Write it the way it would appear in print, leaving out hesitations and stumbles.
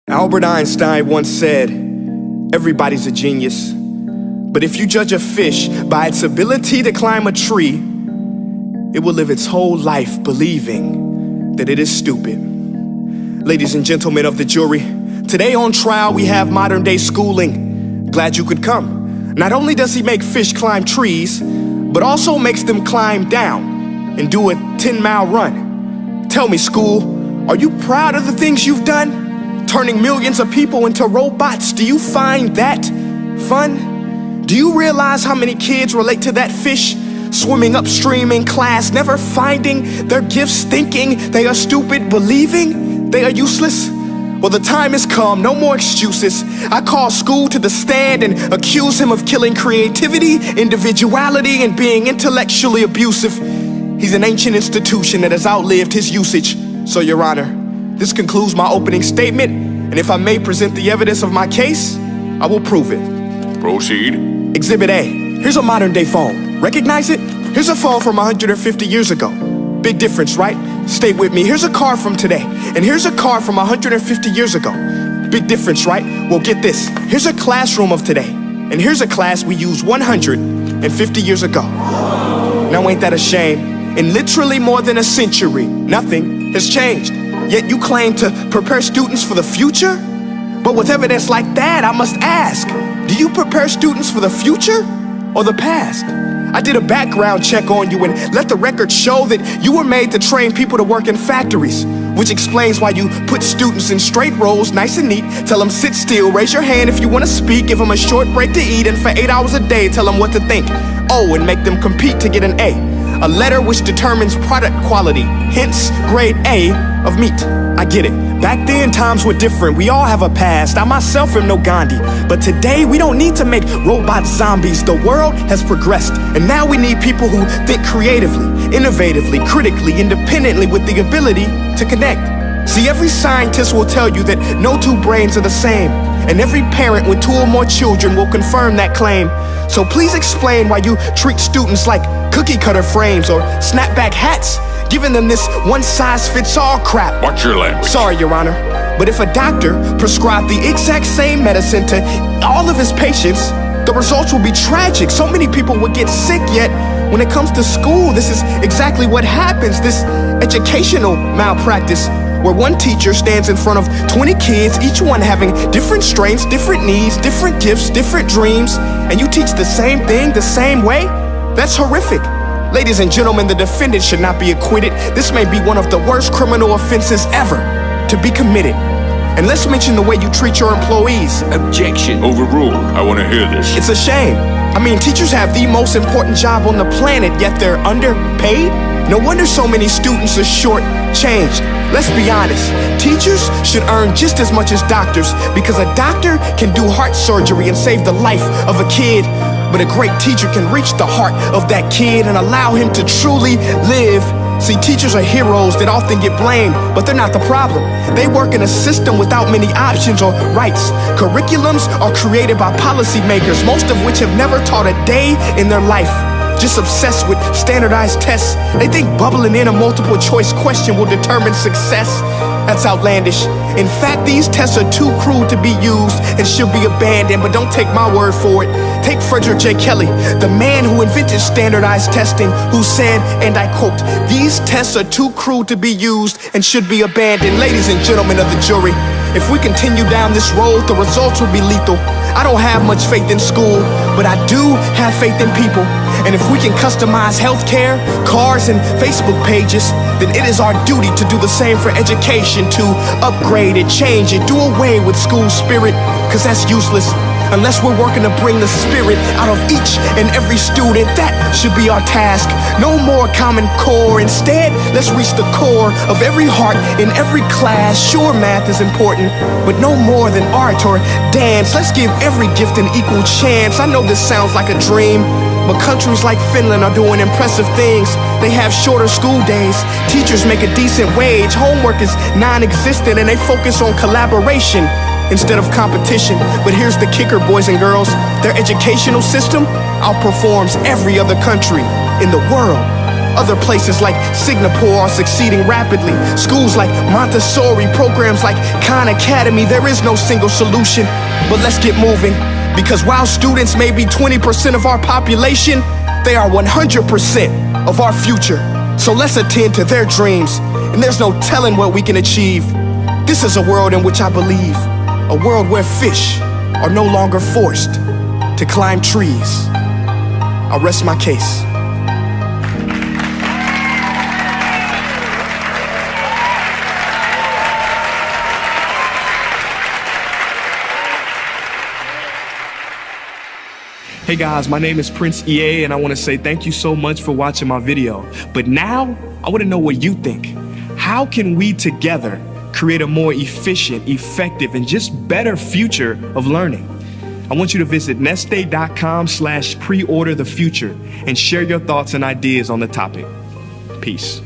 Albert Einstein once said, "Everybody's a genius, but if you judge a fish by its ability to climb a tree, it will live its whole life believing that it is stupid." Ladies and gentlemen of the jury, today on trial we have modern day schooling. Glad you could come. Not only does he make fish climb trees, but also makes them climb down and do a 10-mile run. Tell me, school, are you proud of the things you've done? Turning millions of people into robots, do you find that fun? Do you realize how many kids relate to that fish swimming upstream in class, never finding their gifts, thinking they are stupid, believing they are useless? Well, the time has come, no more excuses. I call school to the stand and accuse him of killing creativity, individuality, and being intellectually abusive. He's an ancient institution that has outlived his usage. So, Your Honor, this concludes my opening statement, and if I may present the evidence of my case, I will prove it. Proceed. Exhibit A. Here's a modern day phone. Recognize it? Here's a phone from 150 years ago. Big difference, right? Stay with me. Here's a car from today, and here's a car from 150 years ago. Big difference, right? Well, get this. Here's a classroom of today, and here's a class we used 150 years ago. Now, ain't that a shame? In literally more than a century, nothing has changed. Yet you claim to prepare students for the future? But with evidence like that, I must ask, do you prepare students for the future or the past? I did a background check on you and let the record show that you were made to train people to work in factories, which explains why you put students in straight rows, nice and neat, tell them sit still, raise your hand if you want to speak, give them a short break to eat, and for 8 hours a day, tell them what to think. Oh, and make them compete to get an A letter which determines product quality, hence grade A of meat. I get it. Back then, times were different. We all have a past. I myself am no Gandhi. But today, we don't need to make robot zombies. The world has progressed. And now we need people who think creatively, innovatively, critically, independently, with the ability to connect. See, every scientist will tell you that no two brains are the same. And every parent with 2 or more children will confirm that claim. So please explain why you treat students like cookie cutter frames or snapback hats, giving them this one-size-fits-all crap. Watch your language. Sorry, Your Honor, but if a doctor prescribed the exact same medicine to all of his patients, the results will be tragic. So many people would get sick, yet when it comes to school, this is exactly what happens, this educational malpractice, where one teacher stands in front of 20 kids, each one having different strengths, different needs, different gifts, different dreams, and you teach the same thing the same way? That's horrific. Ladies and gentlemen, the defendant should not be acquitted. This may be one of the worst criminal offenses ever to be committed. And let's mention the way you treat your employees. Objection. Overruled. I want to hear this. It's a shame. I mean, teachers have the most important job on the planet, yet they're underpaid? No wonder so many students are short-changed. Let's be honest, teachers should earn just as much as doctors, because a doctor can do heart surgery and save the life of a kid, but a great teacher can reach the heart of that kid and allow him to truly live. See, teachers are heroes that often get blamed, but they're not the problem. They work in a system without many options or rights. Curriculums are created by policymakers, most of which have never taught a day in their life. Just obsessed with standardized tests. They think bubbling in a multiple choice question will determine success. That's outlandish. In fact, these tests are too cruel to be used and should be abandoned, but don't take my word for it. Take Frederick J. Kelly, the man who invented standardized testing, who said, and I quote, "These tests are too cruel to be used and should be abandoned." Ladies and gentlemen of the jury, if we continue down this road, the results will be lethal. I don't have much faith in school, but I do have faith in people. And if we can customize healthcare, cars, and Facebook pages, then it is our duty to do the same for education, to upgrade it, change it, do away with school spirit, because that's useless. Unless we're working to bring the spirit out of each and every student, that should be our task. No more Common Core. Instead, let's reach the core of every heart in every class. Sure, math is important, but no more than art or dance. Let's give every gift an equal chance. I know this sounds like a dream, but countries like Finland are doing impressive things. They have shorter school days. Teachers make a decent wage. Homework is non-existent, and they focus on collaboration instead of competition. But here's the kicker, boys and girls. Their educational system outperforms every other country in the world. Other places like Singapore are succeeding rapidly. Schools like Montessori, programs like Khan Academy, there is no single solution. But let's get moving, because while students may be 20% of our population, they are 100% of our future. So let's attend to their dreams, and there's no telling what we can achieve. This is a world in which I believe, a world where fish are no longer forced to climb trees. I'll rest my case. Hey guys, my name is Prince EA, and I want to say thank you so much for watching my video. But now, I want to know what you think. How can we together create a more efficient, effective, and just better future of learning? I want you to visit nestday.com/preorder the future and share your thoughts and ideas on the topic. Peace.